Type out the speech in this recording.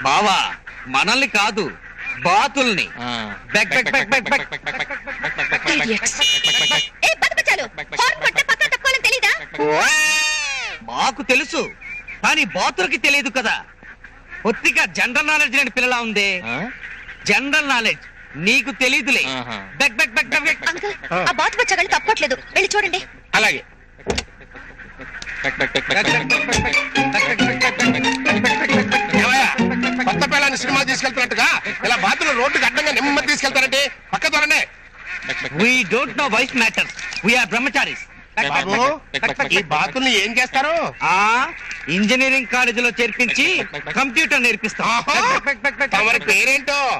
బావా మనల్ని కాదు బాతుల్ని. మాకు తెలుసు కానీ బాతులకి తెలియదు కదా. ఒత్తిగా జనరల్ నాలెడ్జ్ లేని పిల్లలా ఉంది. జనరల్ నాలెడ్జ్ నీకు తెలీదులే. ఆ బాతు బచ్చగాళ్ళు తప్పట్లేదు, వెళ్ళి చూడండి. అలాగే. కొత్త పిల్లని సినిమా తీసుకెళ్తున్నట్టుగా ఇలా బాతులు రోడ్డుకి అడ్డంగా నెమ్మది తీసుకెళ్తారంటే పక్క దూరండి. We don't know vice matters. We are brahmacharis. బాబు ఈ బాతుల్ని ఏం చేస్తారు? ఇంజనీరింగ్ కాలేజీలో చేర్పించి కంప్యూటర్ నేర్పిస్తాం. తమరి పేరేంటో?